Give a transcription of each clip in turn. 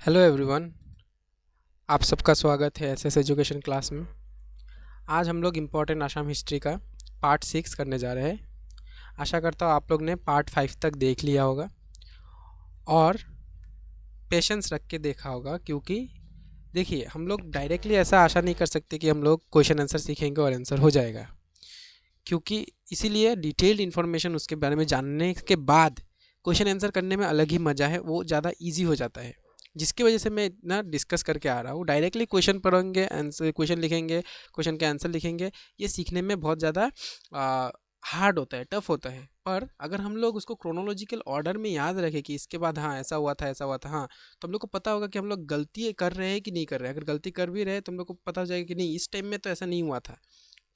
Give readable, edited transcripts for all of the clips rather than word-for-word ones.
Hello everyone. आप सबका स्वागत है एसएस एजुकेशन क्लास में। आज हम लोग इम्पोर्टेंट आसाम हिस्ट्री का पार्ट 6 करने जा रहे हैं। आशा करता हूँ आप लोग ने पार्ट 5 तक देख लिया होगा और पेशेंस रख के देखा होगा, क्योंकि देखिए हम लोग डायरेक्टली ऐसा आशा नहीं कर सकते कि हम लोग क्वेश्चन आंसर सीखेंगे और आंसर हो जाएगा, क्योंकि इसीलिए डिटेल्ड इन्फॉर्मेशन उसके बारे में जानने के बाद क्वेश्चन आंसर करने में अलग ही मज़ा है, वो ज़्यादा ईजी हो जाता है। जिसकी वजह से मैं इतना डिस्कस करके आ रहा हूँ। डायरेक्टली क्वेश्चन पढ़ेंगे, आंसर क्वेश्चन लिखेंगे, क्वेश्चन के आंसर लिखेंगे, ये सीखने में बहुत ज़्यादा हार्ड होता है, टफ होता है। पर अगर हम लोग उसको क्रोनोलॉजिकल ऑर्डर में याद रखें कि इसके बाद हाँ ऐसा हुआ था, ऐसा हुआ था, हाँ, तो हम लोग को पता होगा कि हम लोग गलती कर रहे हैं कि नहीं कर रहे हैं। अगर गलती कर भी रहे तो हम लोग को पता हो जाएगा कि नहीं, इस टाइम में तो ऐसा नहीं हुआ था,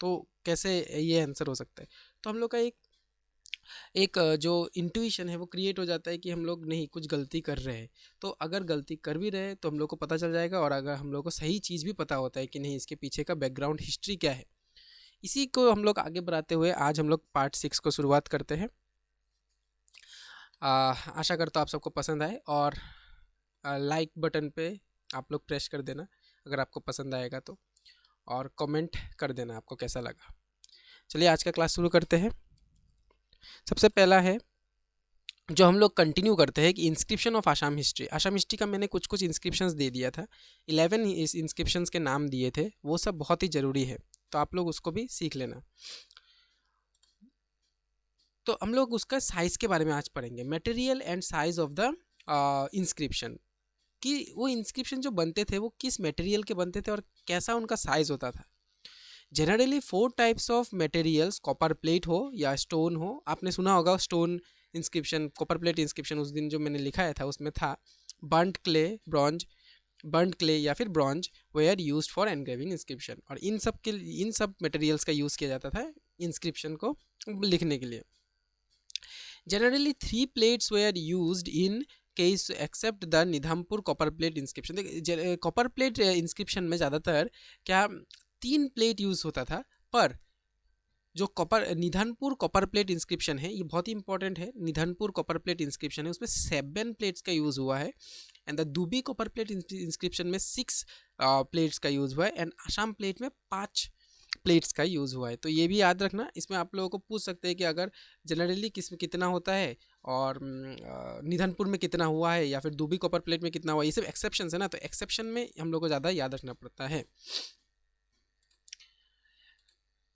तो कैसे ये आंसर हो सकता है। तो हम लोग का एक एक जो इंट्यूशन है वो क्रिएट हो जाता है कि हम लोग नहीं, कुछ गलती कर रहे हैं। तो अगर गलती कर भी रहे हैं तो हम लोग को पता चल जाएगा, और अगर हम लोग को सही चीज़ भी पता होता है कि नहीं, इसके पीछे का बैकग्राउंड हिस्ट्री क्या है। इसी को हम लोग आगे बढ़ाते हुए आज हम लोग पार्ट 6 को शुरुआत करते हैं। आशा करता हूँ आप सबको पसंद आए, और लाइक बटन पे आप लोग प्रेस कर देना अगर आपको पसंद आएगा तो, और कमेंट कर देना आपको कैसा लगा। चलिए आज का क्लास शुरू करते हैं। सबसे पहला है जो हम लोग कंटिन्यू करते हैं कि inscription of Assam history. Assam history का मैंने कुछ कुछ इंस्क्रिप्शंस दे दिया था, 11 इस इंस्क्रिप्शंस के नाम दिए थे, वो सब बहुत ही ज़रूरी है, तो आप लोग उसको भी सीख लेना। तो हम लोग उसका साइज़ के बारे में आज पढ़ेंगे, material and size of the inscription, कि वो इंस्क्रिप्शन जो बनते थे वो किस मटेरियल के बनते थे और कैसा उनका साइज़ होता था। Generally 4 types of materials, copper plate हो या स्टोन हो। आपने सुना होगा stone inscription, copper plate inscription उस दिन जो मैंने लिखाया था उसमें था burnt clay, bronze, burnt clay या फिर bronze were used for engraving inscription. और इन सब मटेरियल्स का यूज़ किया जाता था इंस्क्रिप्शन को लिखने के लिए। Generally 3 plates were used in case except the Nidhanpur copper plate inscription. Copper plate inscription में ज़्यादातर क्या 3 प्लेट यूज़ होता था, पर जो निधनपुर कॉपर प्लेट इंस्क्रिप्शन है ये बहुत ही इंपॉर्टेंट है। निधनपुर कॉपर प्लेट इंस्क्रिप्शन है, उसमें 7 प्लेट्स का यूज़ हुआ है। And the Dubi copper plate inscription में 6 प्लेट्स का यूज़ हुआ है। एंड आसाम प्लेट में 5 प्लेट्स का यूज़ हुआ है। तो ये भी याद रखना। इसमें आप लोगों को पूछ सकते हैं कि अगर जनरली किस में कितना होता है, और निधनपुर में कितना हुआ है, या फिर दुबी कॉपर प्लेट में कितना हुआ है, ये सब एक्सेप्शन है ना, तो एक्सेप्शन में हम लोग को ज़्यादा याद रखना पड़ता है।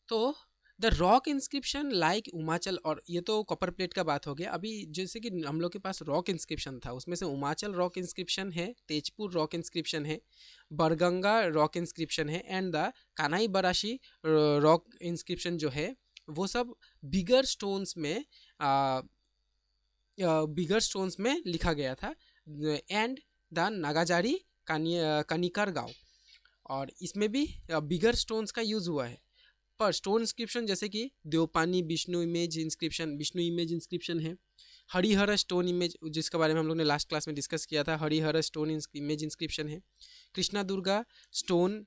तो द रॉक इंस्क्रिप्शन लाइक उमाचल, और ये तो कॉपर प्लेट का बात हो गया। अभी जैसे कि हम लोग के पास रॉक इंस्क्रिप्शन था, उसमें से उमाचल रॉक इंस्क्रिप्शन है, तेजपुर रॉक इंस्क्रिप्शन है, बरगंगा रॉक इंस्क्रिप्शन है, and the Kanai Barashi rock inscription जो है वो सब बिगर स्टोन्स में लिखा गया था। एंड द नागाजारी कनिकार गांव, और इसमें भी बिगर स्टोन्स का यूज़ हुआ है। पर स्टोन इंस्क्रिप्शन जैसे कि देवपानी विष्णु इमेज इंस्क्रिप्शन है। हरिहर स्टोन इमेज, जिसके बारे में हम लोग ने लास्ट क्लास में डिस्कस किया था, हरिहर स्टोन इमेज इंस्क्रिप्शन है। Krishna Durga stone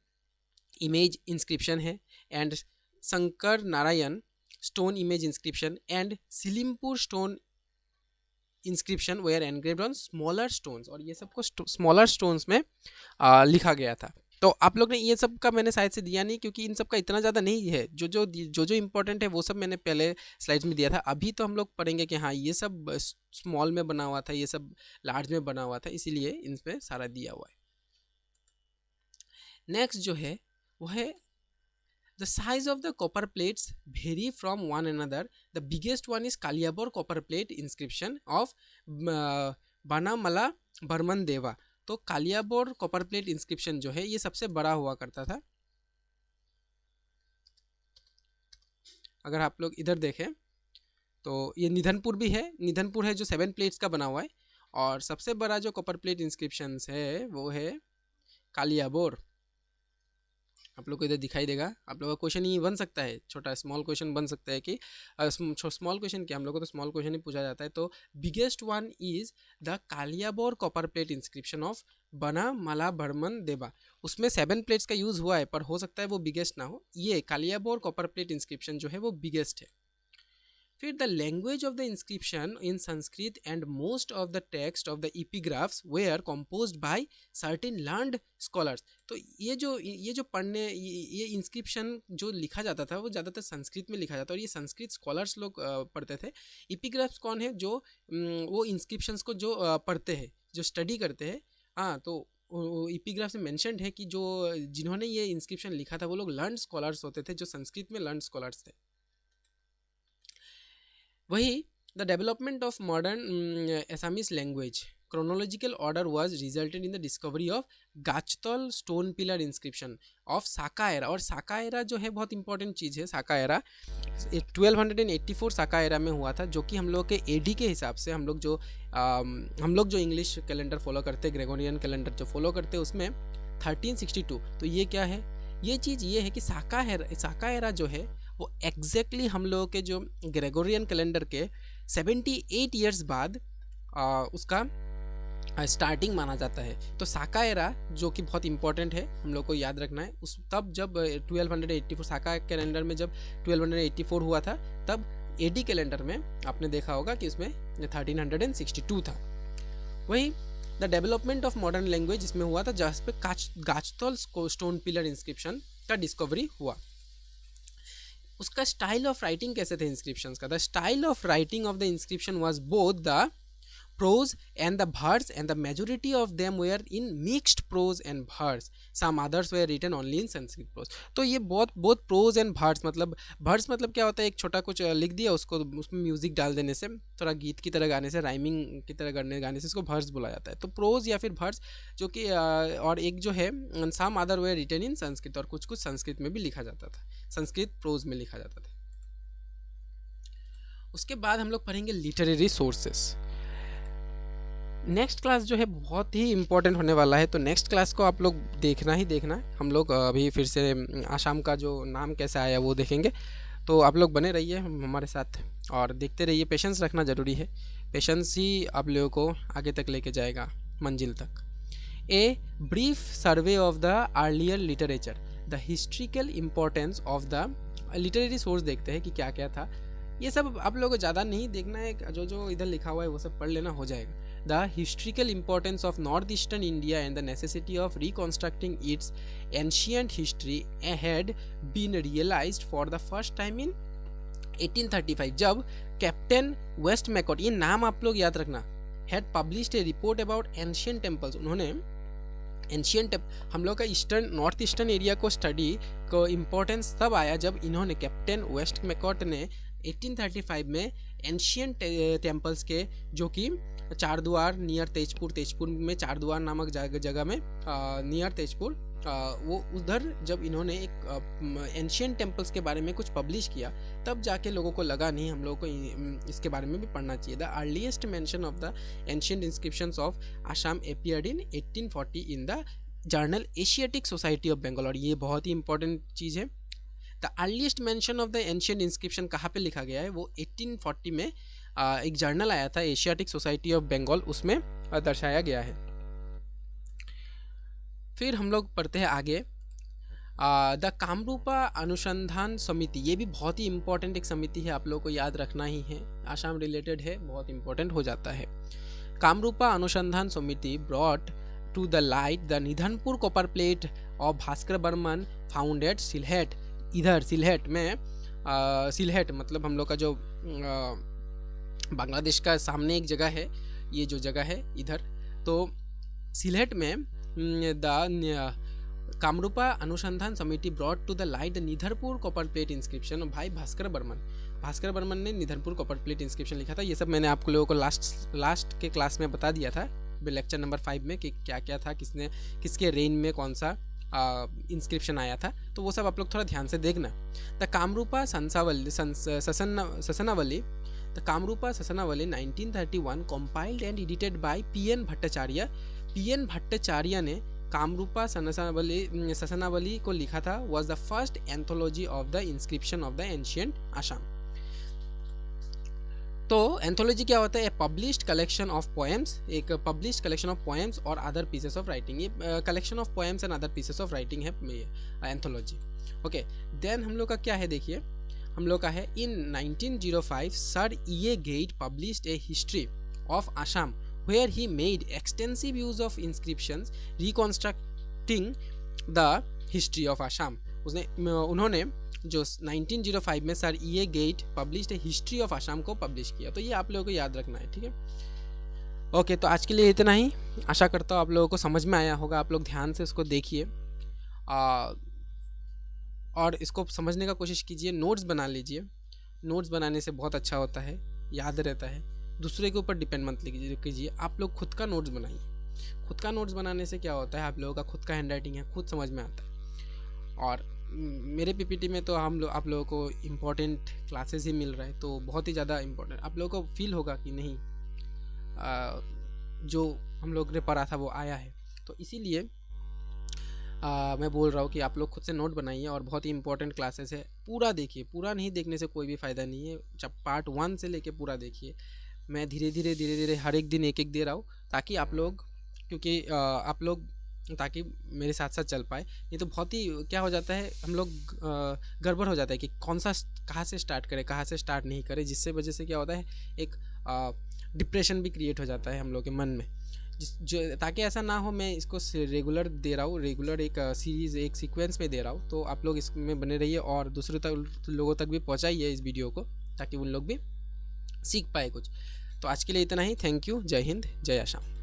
image inscription है। And Shankar Narayan stone image inscription and Silimpur stone inscription were engraved on smaller stones, और ये सबको स्मॉलर स्टोन्स में लिखा गया था। तो आप लोग ने ये सब का मैंने शायद से दिया नहीं, क्योंकि इन सब का इतना ज़्यादा नहीं है। जो इंपॉर्टेंट है वो सब मैंने पहले स्लाइड्स में दिया था। अभी तो हम लोग पढ़ेंगे कि हाँ ये सब स्मॉल में बना हुआ था, ये सब लार्ज में बना हुआ था, इसीलिए इन पर सारा दिया हुआ है। नेक्स्ट जो है वो है the size of the copper plates vary from one another. The biggest one is Kaliabor copper plate inscription of Banamala Burman देवा। तो कालियाबोर कॉपर प्लेट इंस्क्रिप्शन जो है ये सबसे बड़ा हुआ करता था। अगर आप लोग इधर देखें तो ये निधनपुर भी है, निधनपुर है जो 7 प्लेट्स का बना हुआ है, और सबसे बड़ा जो कॉपर प्लेट इंस्क्रिप्शन है वो है कालियाबोर। आप लोग को इधर दिखाई देगा। आप लोगों का क्वेश्चन ये बन सकता है, छोटा स्मॉल क्वेश्चन बन सकता है कि स्मॉल क्वेश्चन क्या, हम लोग को तो स्मॉल क्वेश्चन ही पूछा जाता है। तो biggest one is the Kaliabor copper plate inscription of बना मला बर्मन देवा। उसमें 7 प्लेट्स का यूज़ हुआ है, पर हो सकता है वो बिगेस्ट ना हो। ये कालियाबोर कॉपर प्लेट इंस्क्रिप्शन जो है वो बिगेस्ट है। फिर the language of the inscription in Sanskrit and most of the text of the epigraphs were composed by certain learned scholars. तो ये जो पढ़ने ये इंस्क्रिप्शन जो लिखा जाता था वो ज़्यादातर संस्कृत में लिखा जाता था और ये संस्कृत स्कॉलर्स लोग पढ़ते थे। एपिग्राफ्स कौन है? जो वो इंस्क्रिप्शंस को जो पढ़ते हैं, जो स्टडी करते हैं। हाँ, तो एपिग्राफ में मेंशन्ड है कि जो जिन्होंने ये इंस्क्रिप्शन लिखा था वो लोग लर्नड स्कॉलर्स होते थे, जो संस्कृत में लर्नड स्कॉलर्स थे। वही the development of modern Assamese language chronological order was resulted in the discovery of Gachtal stone pillar inscription of Saka era. और साका एरा जो है बहुत इंपॉर्टेंट चीज़ है। साका एरा 1284 साका एरा में हुआ था, जो कि हम लोग के एडी के हिसाब से हम लोग जो इंग्लिश कैलेंडर फॉलो करते हैं, ग्रेगोरियन कैलेंडर जो फॉलो करते हैं, उसमें 1362। तो ये क्या है? ये चीज़ ये है कि साका एरा जो है वो एग्जैक्टली हम लोगों के जो ग्रेगोरियन कैलेंडर के 78 ईयर्स बाद उसका स्टार्टिंग माना जाता है। तो साका एरा जो कि बहुत इंपॉर्टेंट है, हम लोग को याद रखना है। उस तब जब 1284 साका कैलेंडर में जब 1284 हुआ था, तब एडी कैलेंडर में आपने देखा होगा कि उसमें 1362 था। वही the development of modern language इसमें हुआ था, जहाँ पे गाचतल स्टोन पिलर इंस्क्रिप्शन का डिस्कवरी हुआ। उसका स्टाइल ऑफ राइटिंग कैसे थे इंस्क्रिप्शंस का? The style of writing of the inscription was both the prose and the verse, and the majority of them were in mixed prose and verse. Some others were written only in Sanskrit prose. तो ये बहुत prose and verse मतलब क्या होता है? एक छोटा कुछ लिख दिया, उसको उसमें म्यूजिक डाल देने से, थोड़ा गीत की तरह गाने से, राइमिंग की तरह गाने से इसको verse बोला जाता है। तो prose या फिर verse जो कि और एक जो है some other were written in Sanskrit, और कुछ संस्कृत में भी लिखा जाता था, संस्कृत prose में लिखा जाता था। उसके बाद हम लोग पढ़ेंगे लिटरेरी सोर्सेस। नेक्स्ट क्लास जो है बहुत ही इम्पोर्टेंट होने वाला है, तो नेक्स्ट क्लास को आप लोग देखना ही देखना। हम लोग अभी फिर से आसाम का जो नाम कैसे आया वो देखेंगे, तो आप लोग बने रहिए हमारे साथ और देखते रहिए। पेशेंस रखना ज़रूरी है, पेशेंस ही आप लोगों को आगे तक लेके जाएगा, मंजिल तक। A brief survey of the earlier literature, the historical importance of the literary source. देखते हैं कि क्या क्या था। ये सब आप लोगों को ज़्यादा नहीं देखना है, जो इधर लिखा हुआ है वो सब पढ़ लेना, हो जाएगा। The historical importance of northeastern India and the necessity of reconstructing its ancient history had been realized for the first time in 1835, जब कैप्टन वेस्ट मैकॉट, ये नाम आप लोग याद रखना, had published a report about ancient temples। उन्होंने ancient हम लोग का नॉर्थ ईस्टर्न एरिया को स्टडी को इम्पोर्टेंस तब आया जब इन्होंने, कैप्टन वेस्ट मैकॉट ने 1835 में एंशियंट टेम्पल्स के, जो कि चारद्वार नियर तेजपुर में चारद्वार नामक जगह में नियर तेजपुर, वो उधर जब इन्होंने एक एंशियंट टेम्पल्स के बारे में कुछ पब्लिश किया, तब जाके लोगों को लगा नहीं, हम लोगों को इसके बारे में भी पढ़ना चाहिए। The earliest mention of the ancient inscriptions of Assam appeared in 1840 in the journal Asiatic Society of Bengal. और ये बहुत ही इंपॉर्टेंट चीज़ है। The earliest mention of the ancient inscription कहाँ पे लिखा गया है? वो 1840 में एक जर्नल आया था, एशियाटिक सोसाइटी ऑफ बंगाल, उसमें दर्शाया गया है। फिर हम लोग पढ़ते हैं आगे द कामरूपा अनुसंधान समिति। ये भी बहुत ही इंपॉर्टेंट एक समिति है, आप लोगों को याद रखना ही है, आसाम रिलेटेड है, बहुत इंपॉर्टेंट हो जाता है। Kamarupa Anusandhan Samiti brought to the light the Nidhanpur copper plate of Bhaskar Barman found at Sylhet. इधर सिलहेट में सिलहेट मतलब हम लोग का जो बांग्लादेश का सामने एक जगह है, ये जो जगह है इधर, तो सिलहेट में the Kamarupa Anusandhan Samiti brought to the light the Nidhanpur copper plate inscription भाई भास्कर बर्मन ने निधरपुर कॉपर प्लेट इंस्क्रिप्शन लिखा था। ये सब मैंने आप लोगों को लास्ट के क्लास में बता दिया था, लेक्चर नंबर 5 में, कि क्या क्या था, किसके रेन में कौन सा इंस्क्रिप्शन आया था, तो वो सब आप लोग थोड़ा ध्यान से देखना। The Kamarupa Sasanavali the Kamarupa Sasanavali 1931 compiled and edited by P.N. Bhattacharya. P.N. Bhattacharya ने कामरूपा ससनावली को लिखा था, was the first anthology of the inscription of the ancient Assam। तो एंथोलॉजी क्या होता है? पब्लिश्ड कलेक्शन ऑफ पोएम्स, एक पब्लिश्ड कलेक्शन ऑफ पोएम्स और अदर पीसेस ऑफ राइटिंग। ये collection of poems and other pieces of writing है anthology. Okay, then हम लोग का क्या है देखिए, हम लोग का है in 1905 sir E.A. Gait published a history of Assam where he made extensive use of inscriptions reconstructing the history of Assam। उन्होंने जो 1905 में sir E.A. Gait published history of Assam को पब्लिश किया। तो ये आप लोगों को याद रखना है, ठीक है। ओके, तो आज के लिए इतना ही। आशा करता हूँ आप लोगों को समझ में आया होगा। आप लोग ध्यान से इसको देखिए और इसको समझने का कोशिश कीजिए। नोट्स बना लीजिए। नोट्स बनाने से बहुत अच्छा होता है, याद रहता है। दूसरे के ऊपर डिपेंड मत कीजिए, आप लोग खुद का नोट्स बनाइए। खुद का नोट्स बनाने से क्या होता है, आप लोगों का खुद का हैंड राइटिंग है, खुद समझ में आता है। और मेरे पीपीटी में तो आप लोगों को इम्पोर्टेंट क्लासेस ही मिल रहा है, तो बहुत ही ज़्यादा इम्पोर्टेंट आप लोगों को फील होगा कि नहीं जो हम लोग ने पढ़ा था वो आया है। तो इसीलिए मैं बोल रहा हूँ कि आप लोग खुद से नोट बनाइए और बहुत ही इंपॉर्टेंट क्लासेस है। पूरा देखिए, पूरा नहीं देखने से कोई भी फ़ायदा नहीं है। जब पार्ट 1 से लेके पूरा देखिए। मैं धीरे धीरे हर एक दिन एक दे रहा हूँ ताकि आप लोग ताकि मेरे साथ साथ चल पाए। नहीं तो बहुत ही क्या हो जाता है, हम लोग गड़बड़ हो जाता है कि कहाँ से स्टार्ट करें, कहाँ से स्टार्ट नहीं करें, जिससे वजह से क्या होता है एक डिप्रेशन भी क्रिएट हो जाता है हम लोग के मन में। ताकि ऐसा ना हो, मैं इसको रेगुलर दे रहा हूँ, रेगुलर एक सीरीज़ एक सीक्वेंस में दे रहा हूँ। तो आप लोग इसमें बने रहिए और दूसरे लोगों तक भी पहुँचाइए इस वीडियो को, ताकि उन लोग भी सीख पाए कुछ। तो आज के लिए इतना ही। Thank you. जय हिंद, जय आसाम।